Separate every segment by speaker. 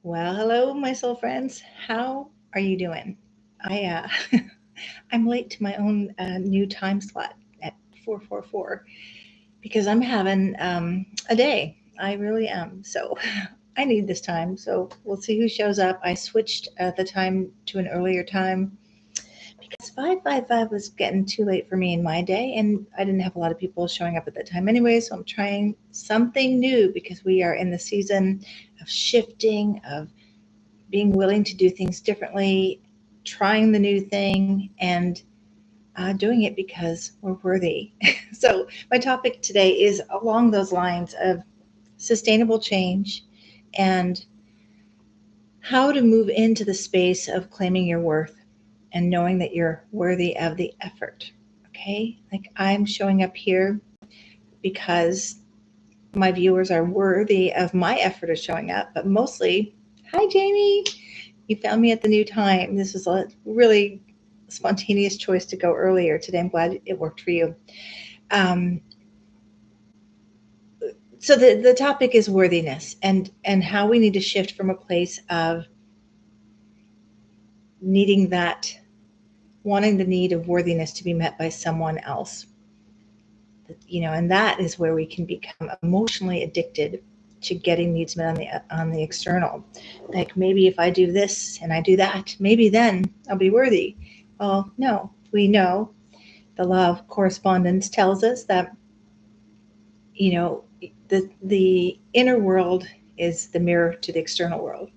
Speaker 1: Well, hello, my soul friends. How are you doing? I'm late to my own new time slot at 4:44 because I'm having a day. I really am. So I need this time. So we'll see who shows up. I switched the time to an earlier time because 5:55 was getting too late for me in my day, and I didn't have a lot of people showing up at that time anyway. So I'm trying something new because we are in the season of shifting, of being willing to do things differently, trying the new thing, and doing it because we're worthy. So, my topic today is along those lines of sustainable change and how to move into the space of claiming your worth and knowing that you're worthy of the effort. Okay? Like I'm showing up here because my viewers are worthy of my effort of showing up, but mostly, hi, Jamie. You found me at the new time. This was a really spontaneous choice to go earlier today. I'm glad it worked for you. Um, so the topic is worthiness and how we need to shift from a place of needing that, wanting the need of worthiness to be met by someone else. And that is where we can become emotionally addicted to getting needs met on the external. Like maybe if I do this and I do that, maybe then I'll be worthy. Well, no, we know the law of correspondence tells us that you know the inner world is the mirror to the external world.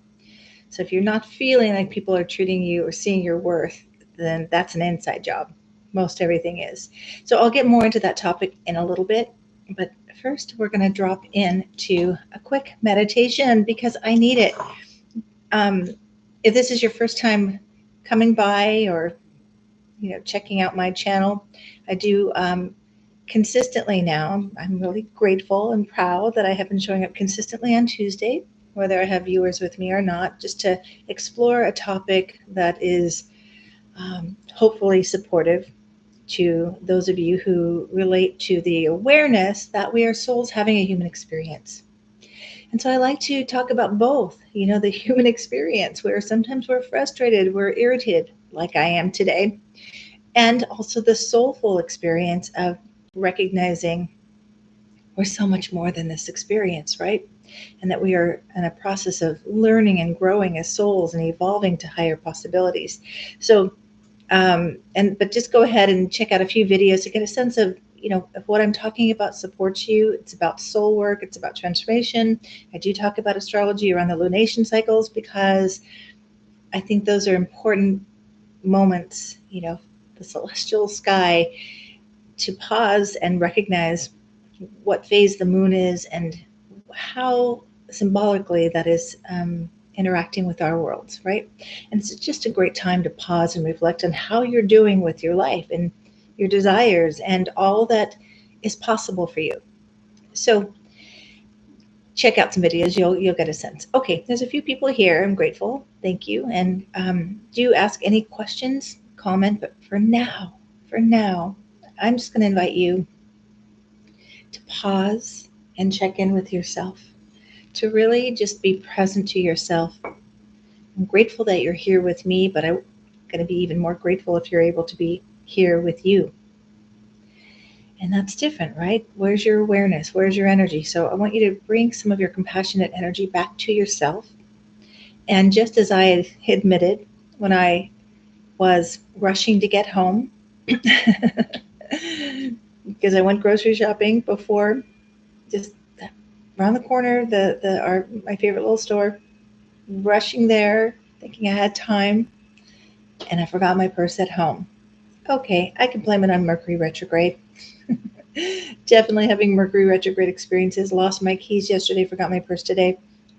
Speaker 1: So if you're not feeling like people are treating you or seeing your worth, then that's an inside job. Most everything is. So I'll get more into that topic in a little bit, but first we're going to drop into a quick meditation because I need it. um, if this is your first time coming by or checking out my channel, I do consistently now. I'm really grateful and proud that I have been showing up consistently on Tuesday, whether I have viewers with me or not, just to explore a topic that is hopefully supportive to those of you who relate to the awareness that we are souls having a human experience. And so I like to talk about both, the human experience where sometimes we're frustrated, we're irritated, like I am today, and also the soulful experience of recognizing we're so much more than this experience, right? And that we are in a process of learning and growing as souls and evolving to higher possibilities. So, but just go ahead and check out a few videos to get a sense of, if what I'm talking about supports you. It's about soul work, it's about transformation. I do talk about astrology around the lunation cycles because I think those are important moments, the celestial sky, to pause and recognize what phase the moon is and how symbolically that is interacting with our worlds, right? And it's just a great time to pause and reflect on how you're doing with your life and your desires and all that is possible for you. So check out some videos. You'll get a sense. Okay, there's a few people here. I'm grateful. Thank you. And do ask any questions, comment. But for now, I'm just going to invite you to pause and check in with yourself, to really just be present to yourself. I'm grateful that you're here with me, but I'm going to be even more grateful if you're able to be here with you. And that's different, right? Where's your awareness? Where's your energy? So I want you to bring some of your compassionate energy back to yourself. And just as I admitted when I was rushing to get home, because I went grocery shopping before, just around the corner, my favorite little store, rushing there, thinking I had time, and I forgot my purse at home. Okay, I can blame it on Mercury retrograde. Definitely having Mercury retrograde experiences. Lost my keys yesterday, forgot my purse today.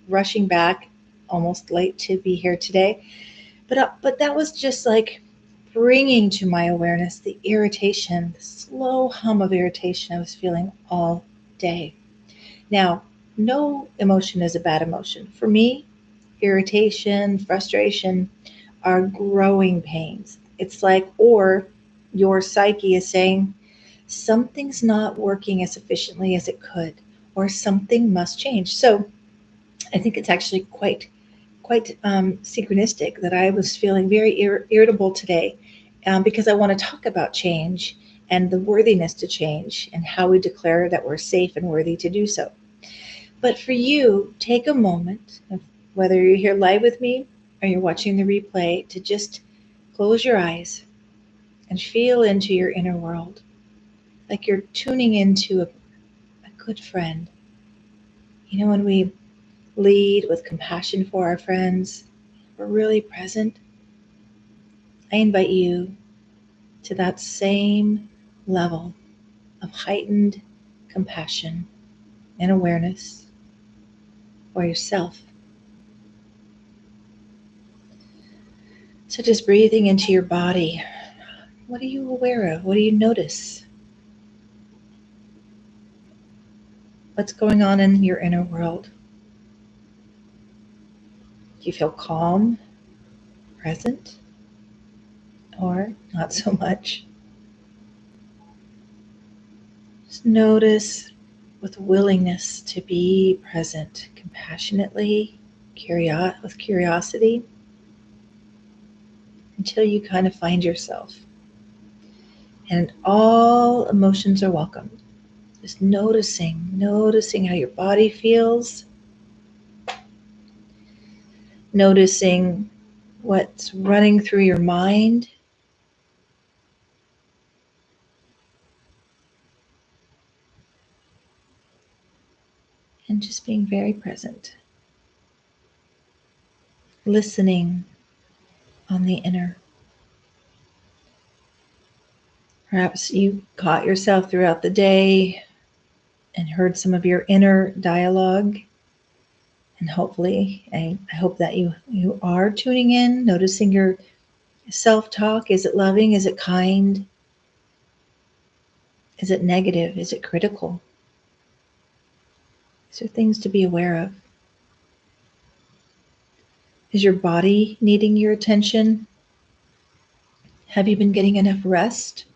Speaker 1: Rushing back, almost late to be here today. But that was just like bringing to my awareness the irritation, the slow hum of irritation I was feeling all day. Now, no emotion is a bad emotion. For me, irritation, frustration are growing pains. It's like, or your psyche is saying, something's not working as efficiently as it could, or something must change. So I think it's actually quite quite synchronistic that I was feeling very irritable today because I want to talk about change and the worthiness to change and how we declare that we're safe and worthy to do so. But for you, take a moment, whether you're here live with me or you're watching the replay, to just close your eyes and feel into your inner world, like you're tuning into a good friend. You know, when we lead with compassion for our friends, we're really present. I invite you to that same level of heightened compassion and awareness for yourself. So just breathing into your body, what are you aware of? What do you notice? What's going on in your inner world? Do you feel calm, present, or not so much? Just notice with willingness to be present, compassionately, with curiosity, until you kind of find yourself. And all emotions are welcome. Just noticing how your body feels, noticing what's running through your mind, and just being very present. Listening on the inner. Perhaps you caught yourself throughout the day and heard some of your inner dialogue. And hopefully, I hope that you are tuning in, noticing your self-talk. Is it loving? Is it kind? Is it negative? Is it critical? These are things to be aware of. Is your body needing your attention? Have you been getting enough rest?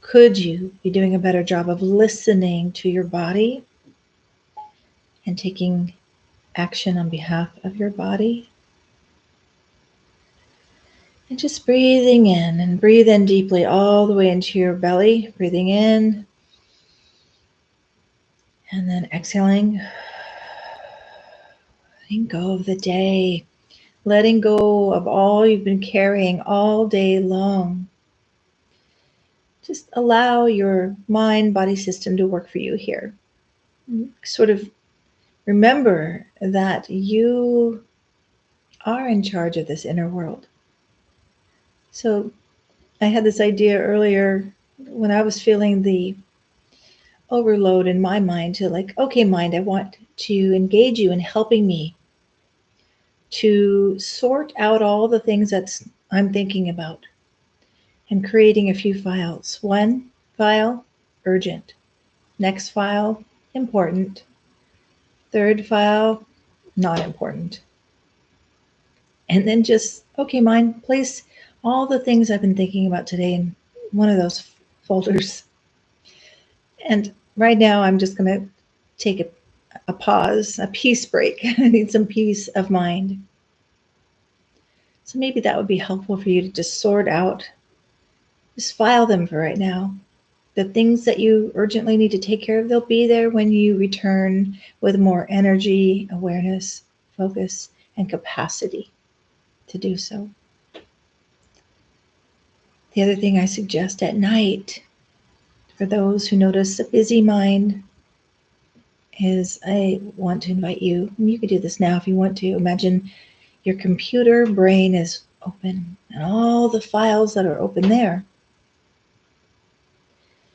Speaker 1: Could you be doing a better job of listening to your body and taking action on behalf of your body? And just breathing in, and breathe in deeply all the way into your belly, breathing in, and then exhaling, letting go of the day, letting go of all you've been carrying all day long. Just allow your mind, body system to work for you here. Sort of remember that you are in charge of this inner world. So I had this idea earlier when I was feeling the overload in my mind to okay, mind, I want to engage you in helping me to sort out all the things that I'm thinking about and creating a few files. One file, urgent. Next file, important. Third file, not important. And then just, okay, mind, place all the things I've been thinking about today in one of those folders. And right now I'm just going to take a pause, a peace break. I need some peace of mind. So maybe that would be helpful for you to just sort out, just file them for right now. The things that you urgently need to take care of, they'll be there when you return with more energy, awareness, focus, and capacity to do so. The other thing I suggest at night, for those who notice a busy mind, is I want to invite you, and you could do this now if you want to, imagine your computer brain is open and all the files that are open there.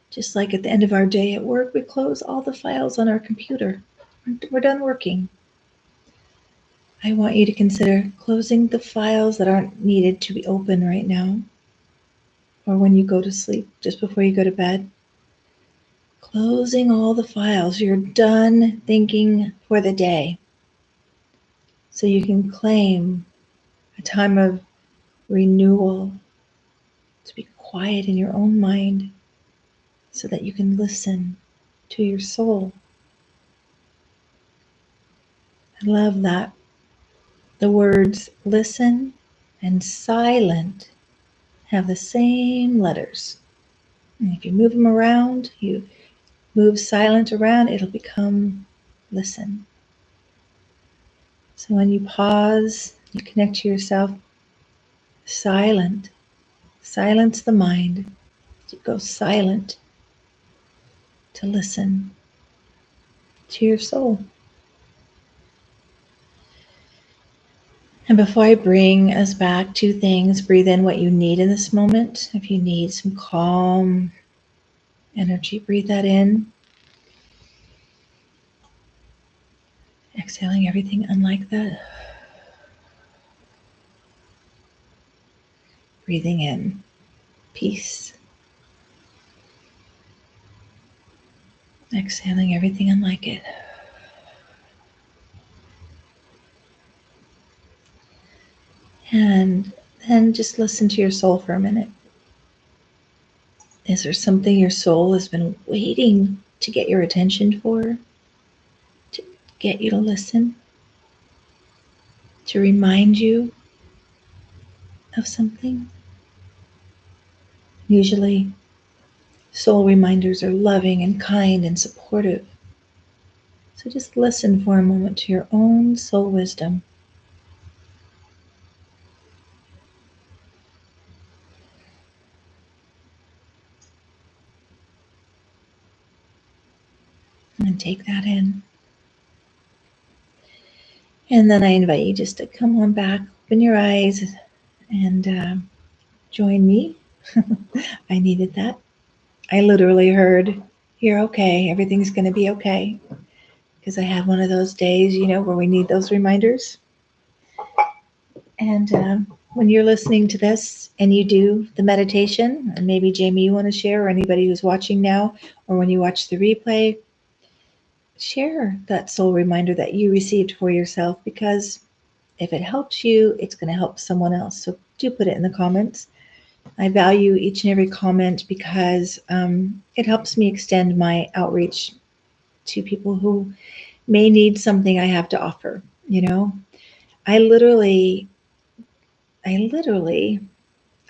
Speaker 1: Just like at the end of our day at work, we close all the files on our computer. We're done working. I want you to consider closing the files that aren't needed to be open right now, or when you go to sleep, just before you go to bed. Closing all the files. You're done thinking for the day. So you can claim a time of renewal, to be quiet in your own mind so that you can listen to your soul. I love that. The words listen and silent have the same letters. And if you move them around, you move silent around, it'll become listen. So when you pause, you connect to yourself, silent. Silence the mind. You go silent to listen to your soul. And before I bring us back, two things. Breathe in what you need in this moment. If you need some calm energy, breathe that in. Exhaling everything unlike that. Breathing in peace. Exhaling everything unlike it. And then just listen to your soul for a minute. Is there something your soul has been waiting to get your attention for? To get you to listen? To remind you of something? Usually, soul reminders are loving and kind and supportive. So just listen for a moment to your own soul wisdom. And take that in. And then I invite you just to come on back, open your eyes, and join me. I needed that. I literally heard, "You're okay. Everything's going to be okay." Because I had one of those days, where we need those reminders. And when you're listening to this and you do the meditation, and maybe Jamie, you want to share, or anybody who's watching now, or when you watch the replay, share that soul reminder that you received for yourself, because if it helps you, it's going to help someone else. So do put it in the comments. I value each and every comment because it helps me extend my outreach to people who may need something I have to offer. I literally,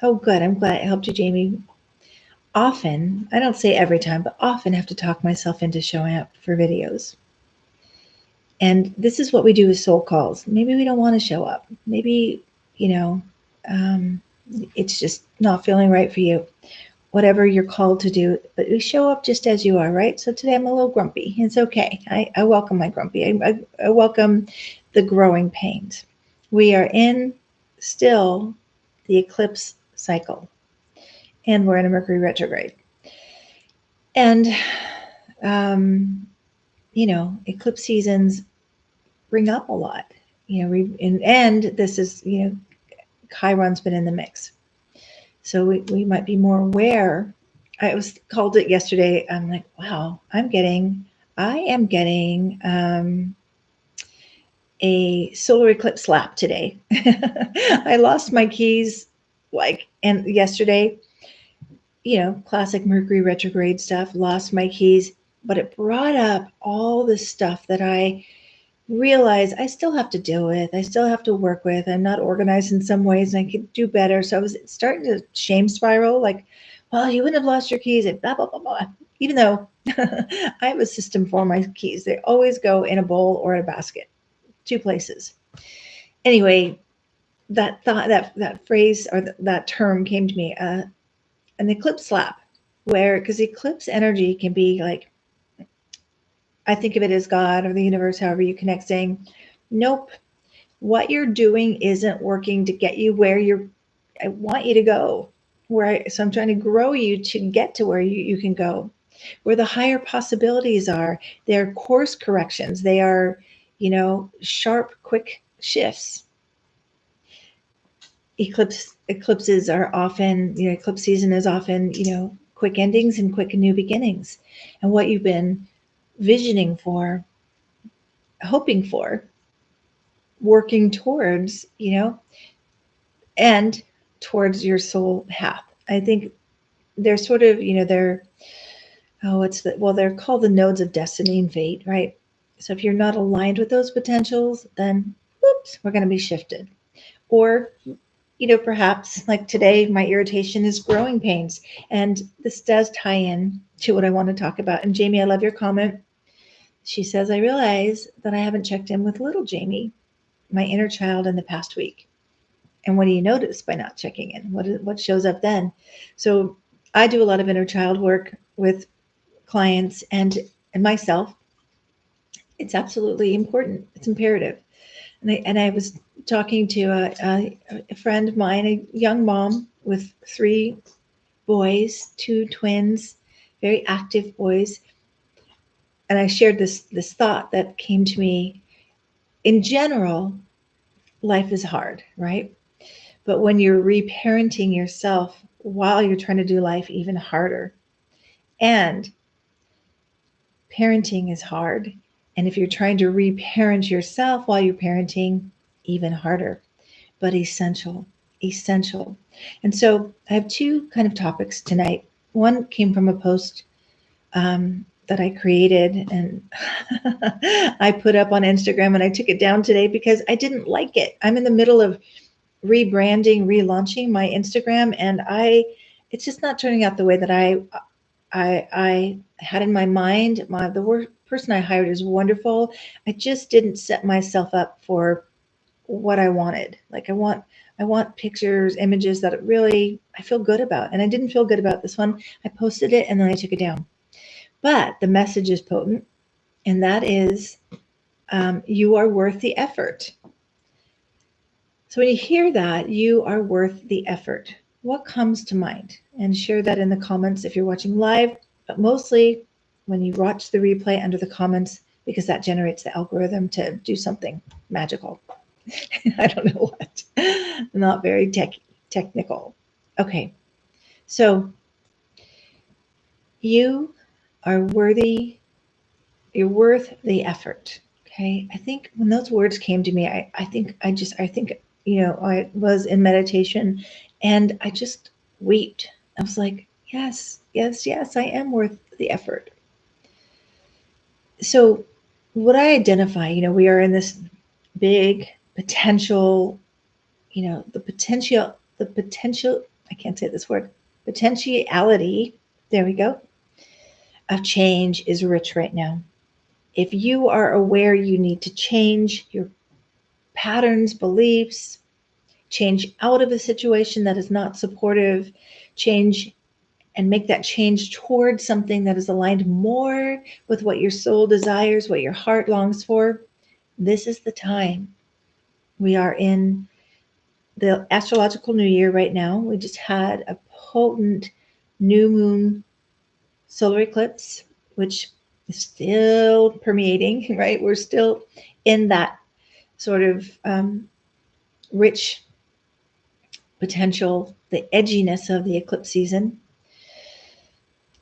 Speaker 1: oh good, I'm glad it helped you, Jamie. Often, I don't say every time, but often have to talk myself into showing up for videos. And this is what we do with soul calls. Maybe we don't want to show up. Maybe, it's just not feeling right for you. Whatever you're called to do, but we show up just as you are, right? So today I'm a little grumpy. It's okay. I welcome my grumpy. I welcome the growing pains. We are in still the eclipse cycle, and we're in a Mercury retrograde. And, eclipse seasons bring up a lot, and this is, Chiron's been in the mix. So we might be more aware. I was called it yesterday. I'm like, wow, I am getting a solar eclipse slap today. I lost my keys and yesterday, classic Mercury retrograde stuff, lost my keys, but it brought up all the stuff that I realize I still have to deal with. I still have to work with. I'm not organized in some ways and I could do better. So I was starting to shame spiral, like, well, you wouldn't have lost your keys and blah, blah, blah, blah. Even though I have a system for my keys. They always go in a bowl or a basket, two places. Anyway, that thought, that phrase or that term came to me, an eclipse slap, because eclipse energy can be like, I think of it as God or the universe, however you connect, saying, nope, what you're doing isn't working to get you where I want you to go. So I'm trying to grow you to get to where you can go, where the higher possibilities are. They're course corrections. They are, sharp, quick shifts. Eclipses are often, eclipse season is often, quick endings and quick new beginnings. And what you've been visioning for, hoping for, working towards, and towards your soul path. I think they're sort of, they're called the nodes of destiny and fate, right? So if you're not aligned with those potentials, then whoops, we're going to be shifted. Or, perhaps like today, my irritation is growing pains. And this does tie in to what I want to talk about. And Jamie, I love your comment. She says, I realize that I haven't checked in with little Jamie, my inner child, in the past week. And what do you notice by not checking in? What shows up then? So I do a lot of inner child work with clients and myself. It's absolutely important. It's imperative. And I was talking to a friend of mine, a young mom with 3 boys, 2 twins, very active boys. And I shared this thought that came to me. In general, life is hard, right? But when you're reparenting yourself while you're trying to do life even harder, and parenting is hard. And if you're trying to reparent yourself while you're parenting, even harder, but essential, essential. And so I have 2 kind of topics tonight. One came from a post that I created and I put up on Instagram, and I took it down today because I didn't like it. I'm in the middle of rebranding, relaunching my Instagram, and it's just not turning out the way that I had in my mind. The person I hired is wonderful. I just didn't set myself up for what I wanted. Like I want pictures, images that really I feel good about, and I didn't feel good about this one. I posted it and then I took it down. But the message is potent, and that is, you are worth the effort. So when you hear that, you are worth the effort, what comes to mind? And share that in the comments if you're watching live, but mostly when you watch the replay under the comments, because that generates the algorithm to do something magical. I don't know what. Not very technical. Okay. So you are worthy, you're worth the effort. Okay. I think when those words came to me, I think, I was in meditation and I just wept. I was like, yes, yes, yes, I am worth the effort. So what I identify, we are in this big potential, the potential, I can't say this word, potentiality, there we go, of change is rich right now. If you are aware you need to change your patterns, beliefs, change out of a situation that is not supportive, change and make that change towards something that is aligned more with what your soul desires, what your heart longs for, this is the time. We are in the astrological new year right now. We just had a potent new moon solar eclipse, which is still permeating, right? We're still in that sort of rich potential, the edginess of the eclipse season.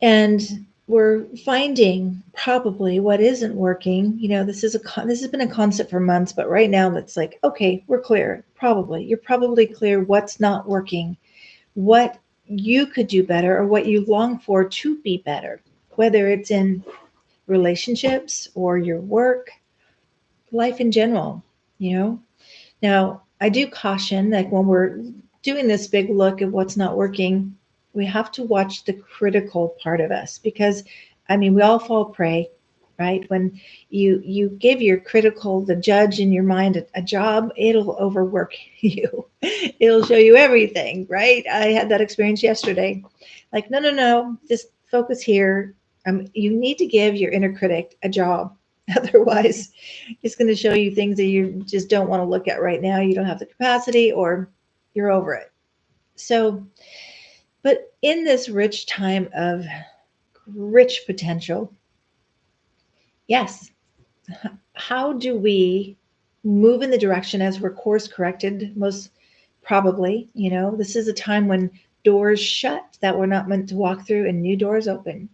Speaker 1: And we're finding probably what isn't working. This has been a concept for months, but right now it's like, okay, we're clear. You're probably clear what's not working, what you could do better, or what you long for to be better, whether it's in relationships or your work, life in general. Now, I do caution, like when we're doing this big look at what's not working, we have to watch the critical part of us, because we all fall prey, right? When you give your critical, the judge in your mind, a job, it'll overwork you. It'll show you everything, right? I had that experience yesterday. Like, no, just focus here. You need to give your inner critic a job. Otherwise, it's going to show you things that you just don't want to look at right now. You don't have the capacity, or you're over it. So, but in this rich time of rich potential, yes, how do we move in the direction as we're course corrected? Most probably, this is a time when doors shut that we're not meant to walk through and new doors open.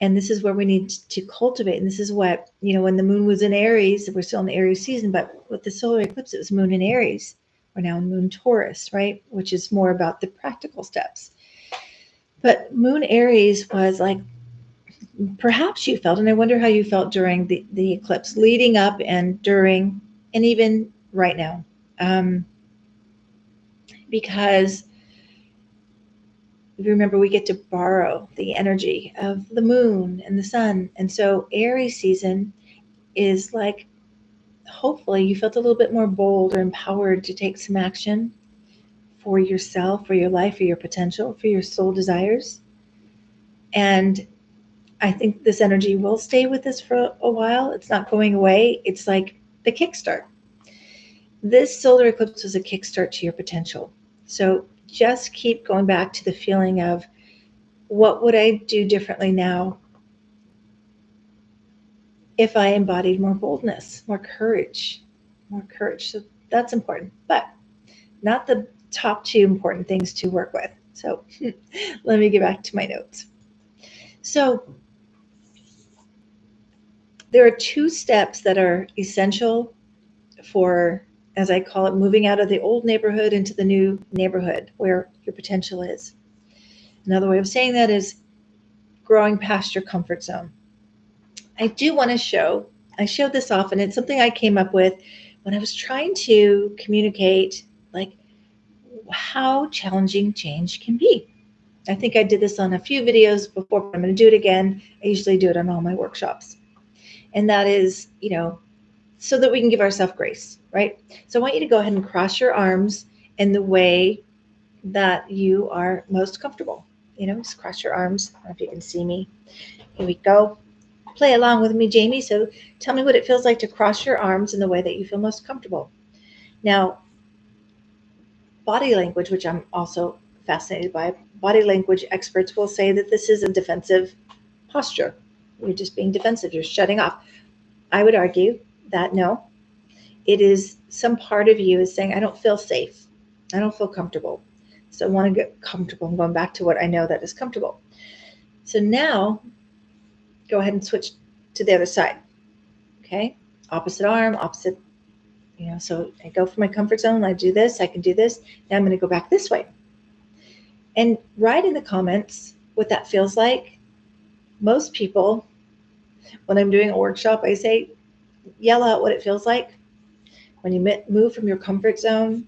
Speaker 1: And this is where we need to cultivate. And this is what, when the moon was in Aries, we're still in the Aries season, but with the solar eclipse, it was moon in Aries. We're now in moon Taurus, right? Which is more about the practical steps. But moon Aries was like, perhaps you felt, and I wonder how you felt during the eclipse, leading up and during, and even right now. Because remember, we get to borrow the energy of the moon and the sun. And so Aries season is like, hopefully you felt a little bit more bold or empowered to take some action for yourself, for your life, for your potential, for your soul desires. And I think this energy will stay with us for a while. It's not going away. It's like the kickstart. This solar eclipse was a kickstart to your potential. So just keep going back to the feeling of, what would I do differently now if I embodied more boldness, more courage, more courage? So that's important, but not the top two important things to work with. So let me get back to my notes. So there are two steps that are essential for, as I call it, moving out of the old neighborhood into the new neighborhood where your potential is. Another way of saying that is growing past your comfort zone. I do want to I show this off, and it's something I came up with when I was trying to communicate like how challenging change can be. I think I did this on a few videos before, but I'm going to do it again. I usually do it on all my workshops. And that is, so that we can give ourselves grace, right? So I want you to go ahead and cross your arms in the way that you are most comfortable. Just cross your arms. I don't know if you can see me. Here we go. Play along with me, Jamie. So tell me what it feels like to cross your arms in the way that you feel most comfortable. Now, body language, which I'm also fascinated by, body language experts will say that this is a defensive posture. You're just being defensive. You're shutting off. I would argue that no, it is some part of you is saying, I don't feel safe. I don't feel comfortable. So I want to get comfortable. I'm going back to what I know that is comfortable. So now go ahead and switch to the other side. Okay. Opposite arm, opposite, so I go from my comfort zone. I do this. I can do this. Now I'm going to go back this way. And write in the comments what that feels like. Most people, when I'm doing a workshop, I say, yell out what it feels like when you move from your comfort zone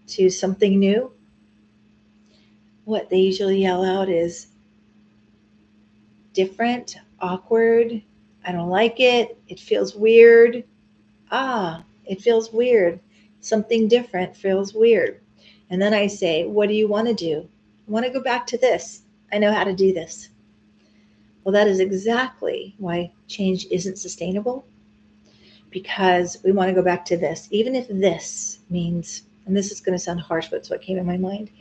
Speaker 1: to something new. What they usually yell out is different, awkward, I don't like it, it feels weird. It feels weird. Something different feels weird. And then I say, what do you want to do? I want to go back to this. I know how to do this. Well, that is exactly why change isn't sustainable, because we want to go back to this. Even if this means, and this is going to sound harsh, but it's what came in my mind,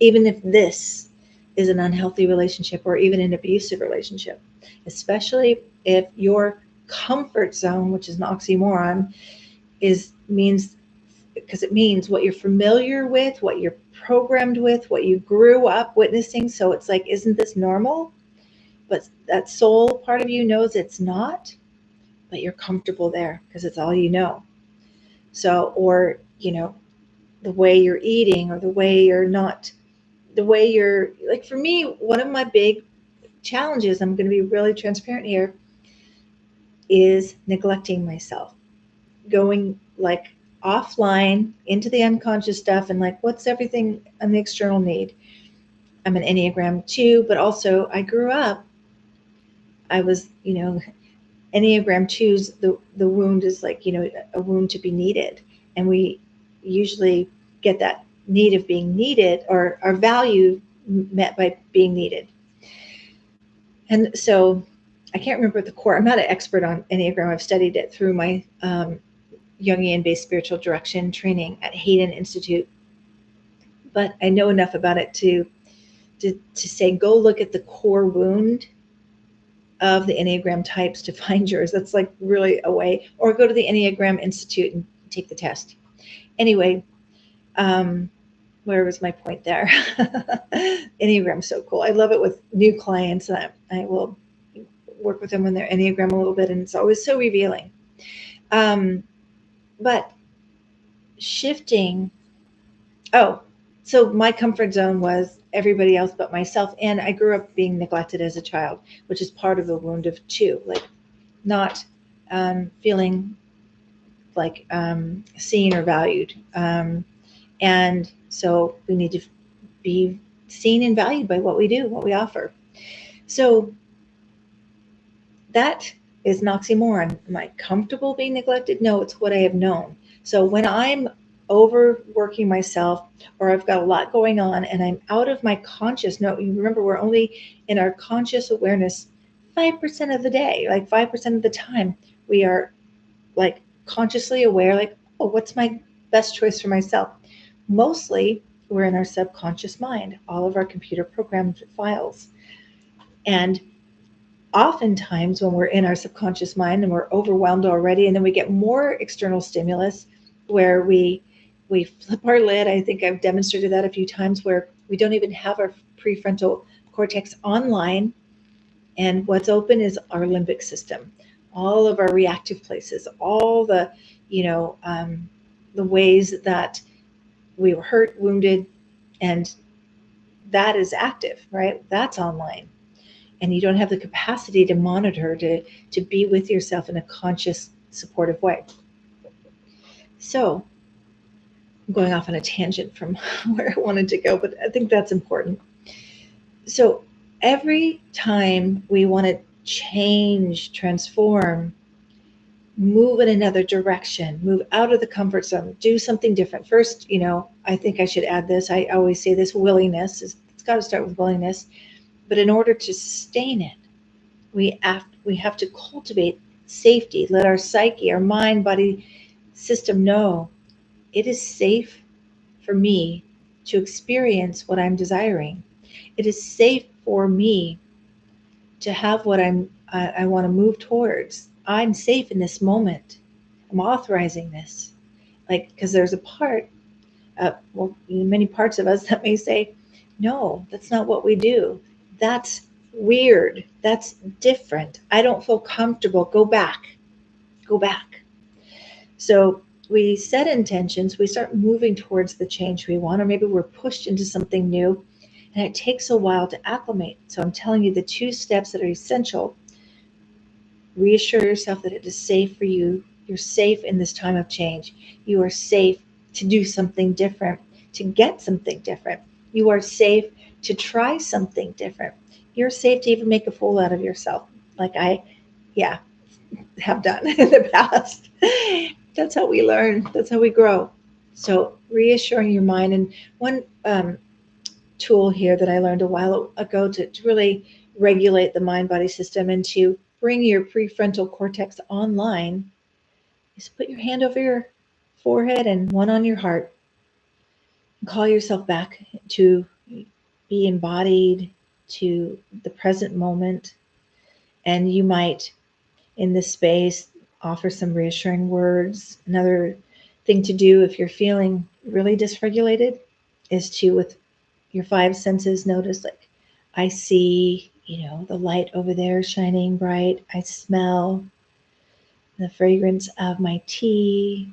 Speaker 1: even if this is an unhealthy relationship or even an abusive relationship, especially if your comfort zone, which is an oxymoron, means because it means what you're familiar with, what you're programmed with, what you grew up witnessing. So it's like, isn't this normal? But that soul part of you knows it's not, but you're comfortable there because it's all you know. So, or, the way you're eating or the way you're like, for me, one of my big challenges, I'm going to be really transparent here, is neglecting myself, going like offline into the unconscious stuff and like, what's everything on the external need? I'm an Enneagram 2, but also I grew up, I was, Enneagram 2s, the wound is like, a wound to be needed. And we usually get that need of being needed, or our value met by being needed. And so I can't remember the core. I'm not an expert on Enneagram. I've studied it through my Jungian-based spiritual direction training at Hayden Institute. But I know enough about it to say, go look at the core wound of the Enneagram types to find yours. That's like really a way, or go to the Enneagram Institute and take the test. Anyway, where was my point there? Enneagram's so cool. I love it with new clients. I will work with them on their Enneagram a little bit, and it's always so revealing. But shifting, so my comfort zone was everybody else but myself. And I grew up being neglected as a child, which is part of the wound of two, like not feeling like seen or valued. And so we need to be seen and valued by what we do, what we offer. So that is an oxymoron. Am I comfortable being neglected? No, it's what I have known. So when I'm overworking myself or I've got a lot going on and I'm out of my conscious, no, you remember we're only in our conscious awareness 5% of the day, like 5% of the time we are like consciously aware, like, oh, what's my best choice for myself? Mostly we're in our subconscious mind, all of our computer programmed files. And oftentimes when we're in our subconscious mind and we're overwhelmed already, and then we get more external stimulus where we flip our lid. I think I've demonstrated that a few times where we don't even have our prefrontal cortex online, and what's open is our limbic system, all of our reactive places, all the the ways that we were hurt, wounded, and that is active, right? That's online. And you don't have the capacity to monitor, to be with yourself in a conscious, supportive way. So I'm going off on a tangent from where I wanted to go, but I think that's important. So every time we want to change, transform, move in another direction, move out of the comfort zone, do something different. First, I think I should add this. I always say this: willingness. It's got to start with willingness. But in order to sustain it, we have to cultivate safety. Let our psyche, our mind, body system know it is safe for me to experience what I'm desiring. It is safe for me to have what I want to move towards. I'm safe in this moment. I'm authorizing this. Like, because there's a part, many parts of us that may say, no, that's not what we do. That's weird. That's different. I don't feel comfortable. Go back. Go back. So we set intentions. We start moving towards the change we want, or maybe we're pushed into something new, and it takes a while to acclimate. So I'm telling you the 2 steps that are essential. Reassure yourself that it is safe for you. You're safe in this time of change. You are safe to do something different, to get something different. You are safe to try something different. You're safe to even make a fool out of yourself, like I have done in the past. That's how we learn. That's how we grow. So reassuring your mind. And one tool here that I learned a while ago to really regulate the mind-body system and to bring your prefrontal cortex online is put your hand over your forehead and one on your heart. And call yourself back to be embodied, to the present moment. And you might, in this space, offer some reassuring words. Another thing to do if you're feeling really dysregulated is to, with your 5 senses, notice, like, I see, the light over there shining bright. I smell the fragrance of my tea.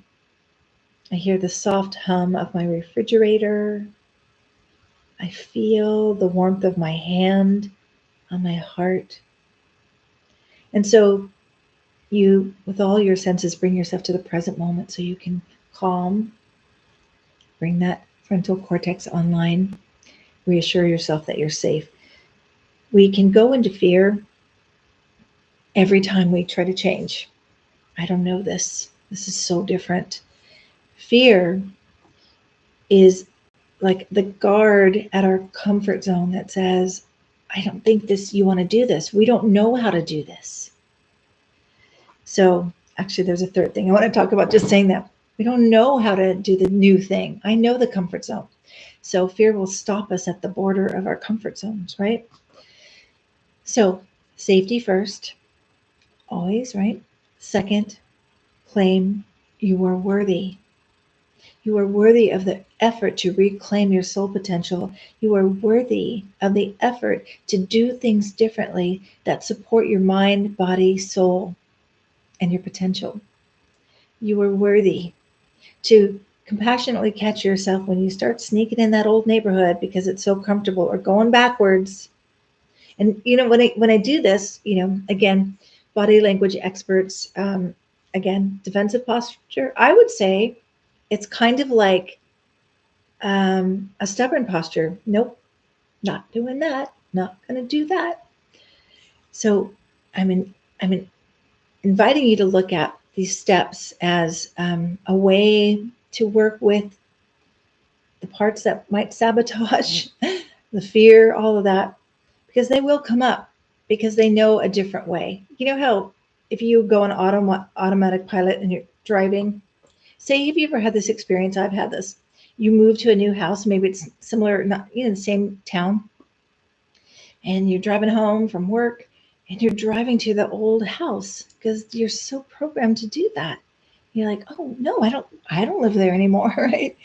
Speaker 1: I hear the soft hum of my refrigerator. I feel the warmth of my hand on my heart. And so you, with all your senses, bring yourself to the present moment so you can calm, bring that frontal cortex online, reassure yourself that you're safe. We can go into fear every time we try to change. I don't know this. This is so different. Fear is like the guard at our comfort zone that says, I don't think you want to do this. We don't know how to do this. So actually, there's a third thing I want to talk about, just saying that. We don't know how to do the new thing. I know the comfort zone. So fear will stop us at the border of our comfort zones, right? So safety first, always, right? Second, claim you are worthy. You are worthy of the effort to reclaim your soul potential. You are worthy of the effort to do things differently that support your mind, body, soul, and your potential. You are worthy to compassionately catch yourself when you start sneaking in that old neighborhood because it's so comfortable, or going backwards. And when I do this, again, body language experts, again, defensive posture, I would say it's kind of like a stubborn posture. Nope, not doing that. Not going to do that. So I'm inviting you to look at these steps as a way to work with the parts that might sabotage, the fear, all of that, because they will come up because they know a different way. You know how if you go on automatic pilot and you're driving, say, have you ever had this experience? I've had this. You move to a new house, maybe it's similar, not the same town, and you're driving home from work and you're driving to the old house because you're so programmed to do that. You're like, oh no, I don't live there anymore, right?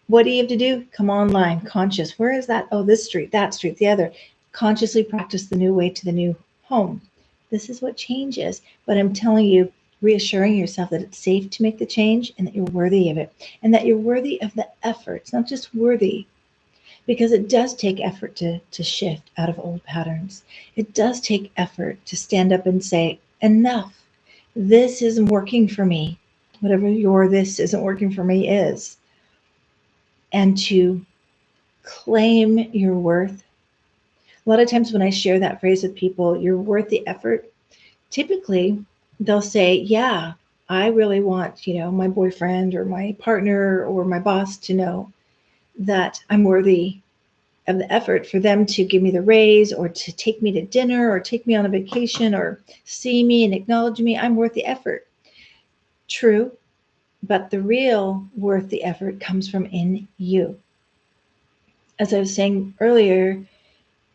Speaker 1: What do you have to do? Come online, conscious. Where is that? Oh, this street, that street, the other. Consciously practice the new way to the new home. This is what change is. But I'm telling you, reassuring yourself that it's safe to make the change and that you're worthy of it and that you're worthy of the effort. It's not just worthy, because it does take effort to shift out of old patterns. It does take effort to stand up and say, enough. This isn't working for me. Whatever your this isn't working for me is. And to claim your worth. A lot of times when I share that phrase with people, you're worth the effort, typically they'll say, yeah, I really want, my boyfriend or my partner or my boss to know that I'm worthy of the effort for them to give me the raise or to take me to dinner or take me on a vacation or see me and acknowledge me. I'm worth the effort. True, but the real worth the effort comes from in you. As I was saying earlier,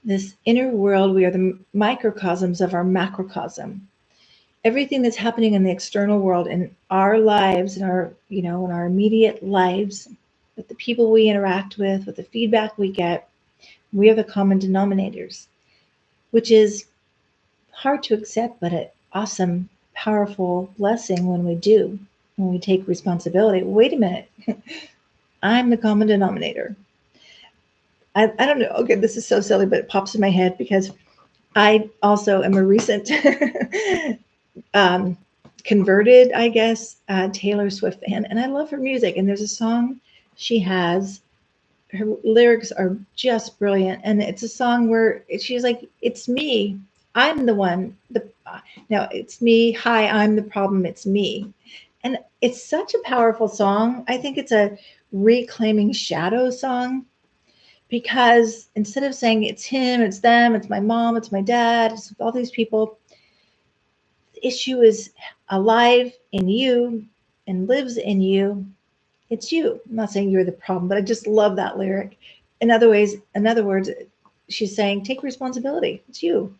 Speaker 1: this inner world, we are the microcosms of our macrocosm. Everything that's happening in the external world, in our lives, in our immediate lives, with the people we interact with the feedback we get, we are the common denominators, which is hard to accept, but an awesome, powerful blessing when we do, when we take responsibility. Wait a minute, I'm the common denominator. I don't know. Okay, this is so silly, but it pops in my head because I also am a recent um, converted, I guess, Taylor Swift fan, and I love her music. And there's a song she has. Her lyrics are just brilliant, and it's a song where she's like, "It's me. I'm the one. Now it's me. Hi, I'm the problem. It's me." And it's such a powerful song. I think it's a reclaiming shadow song because instead of saying it's him, it's them, it's my mom, it's my dad, it's all these people, the issue is alive in you and lives in you. It's you. I'm not saying you're the problem, but I just love that lyric. In other words, she's saying, take responsibility. It's you.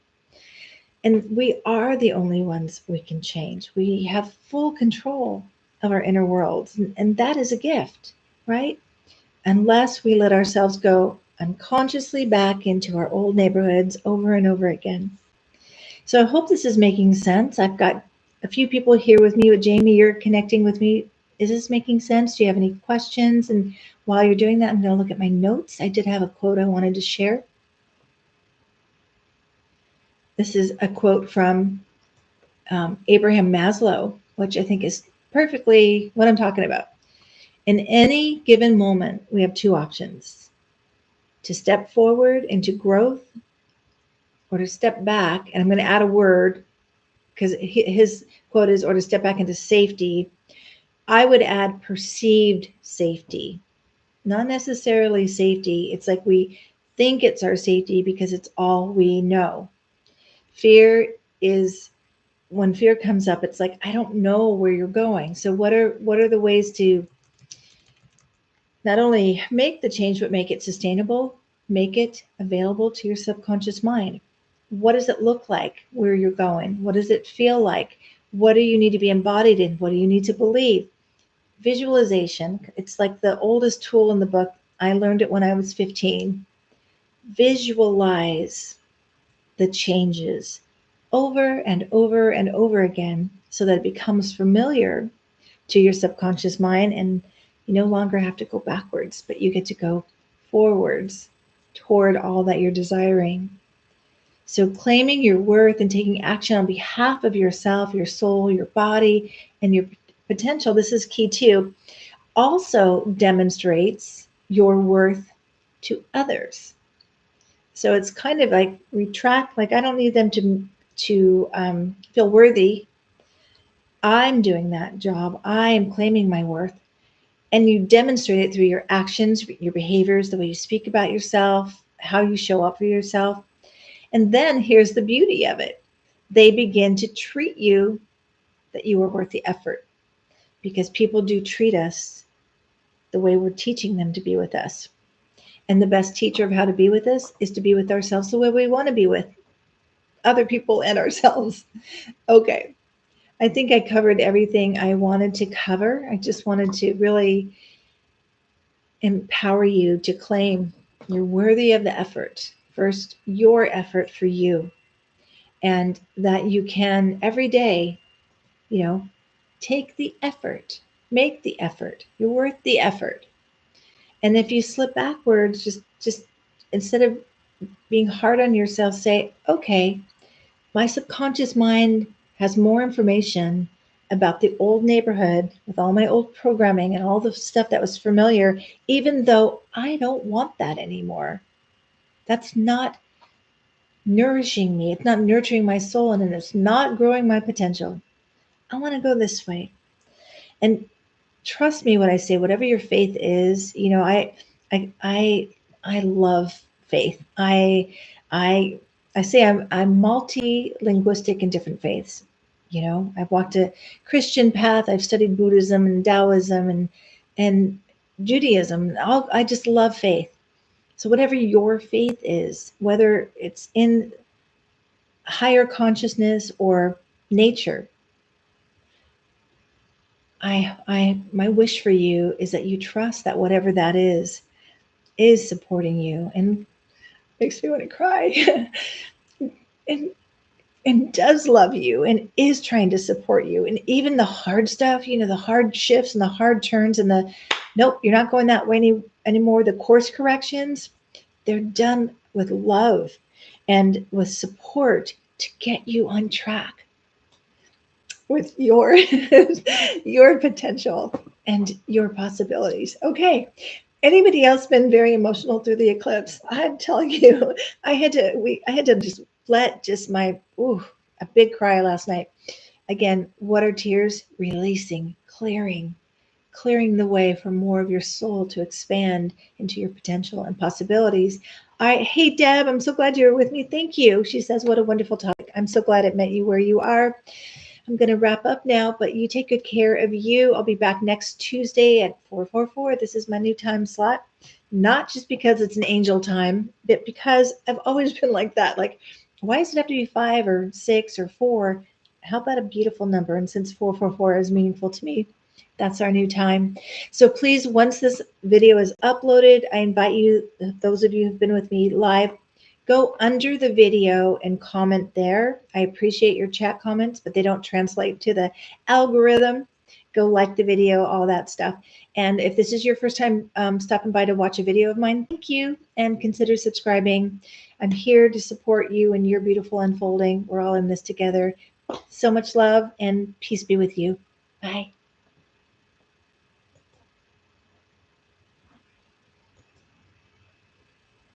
Speaker 1: And we are the only ones we can change. We have full control of our inner worlds. And that is a gift, right? Unless we let ourselves go unconsciously back into our old neighborhoods over and over again. So I hope this is making sense. I've got a few people here with me. With Jamie, you're connecting with me. Is this making sense? Do you have any questions? And while you're doing that, I'm going to look at my notes. I did have a quote I wanted to share. This is a quote from Abraham Maslow, which I think is perfectly what I'm talking about. In any given moment, we have two options: to step forward into growth or to step back. And I'm going to add a word because his quote is, or to step back into safety. I would add perceived safety, not necessarily safety. It's like we think it's our safety because it's all we know. Fear is, when fear comes up, it's like, I don't know where you're going. So what are the ways to not only make the change, but make it sustainable, make it available to your subconscious mind? What does it look like where you're going? What does it feel like? What do you need to be embodied in? What do you need to believe? Visualization. It's like the oldest tool in the book. I learned it when I was 15. Visualize the changes over and over and over again so that it becomes familiar to your subconscious mind, and You no longer have to go backwards, but you get to go forwards toward all that you're desiring. So claiming your worth and taking action on behalf of yourself, your soul, your body, and your potential, this is key too, also demonstrates your worth to others. So it's kind of like retract, like I don't need them to feel worthy. I'm doing that job. I am claiming my worth. And you demonstrate it through your actions, your behaviors, the way you speak about yourself, how you show up for yourself. And then here's the beauty of it. They begin to treat you that you are worth the effort, because people do treat us the way we're teaching them to be with us. And the best teacher of how to be with us is to be with ourselves the way we want to be with other people and ourselves. Okay. I think I covered everything I wanted to cover. I just wanted to really empower you to claim you're worthy of the effort. First, your effort for you, and that you can every day, you know, take the effort, make the effort. You're worth the effort. And if you slip backwards, just instead of being hard on yourself, say, okay, my subconscious mind has more information about the old neighborhood with all my old programming and all the stuff that was familiar, even though I don't want that anymore. That's not nourishing me. It's not nurturing my soul, and it's not growing my potential. I want to go this way. And trust me when I say, whatever your faith is, I I I love faith. I I say I'm multi-linguistic in different faiths. I've walked a Christian path. I've studied Buddhism and Taoism and Judaism. I just love faith. So whatever your faith is, whether it's in higher consciousness or nature, my wish for you is that you trust that whatever that is supporting you, and makes me want to cry. and and does love you and is trying to support you. And even the hard stuff, the hard shifts and the hard turns and the nope, you're not going that way anymore. The course corrections, they're done with love and with support to get you on track with your your potential and your possibilities. Okay. Anybody else been very emotional through the eclipse? I'm telling you, I had to just let just my a big cry last night. Again, what are tears? Releasing, clearing the way for more of your soul to expand into your potential and possibilities. Hey Deb, I'm so glad you're with me. Thank you. She says, what a wonderful topic. I'm so glad it met you where you are. I'm going to wrap up now, but you take good care of you. I'll be back next Tuesday at 4:44. This is my new time slot. Not just because it's an angel time, but because I've always been like that. Like, why does it have to be 5 or 6 or 4? How about a beautiful number? And since 444 is meaningful to me, that's our new time. So please, once this video is uploaded, I invite you, those of you who've been with me live, go under the video and comment there. I appreciate your chat comments, but they don't translate to the algorithm. Go like the video, all that stuff. And if this is your first time stopping by to watch a video of mine, thank you, and consider subscribing. I'm here to support you in your beautiful unfolding. We're all in this together. So much love and peace be with you. Bye.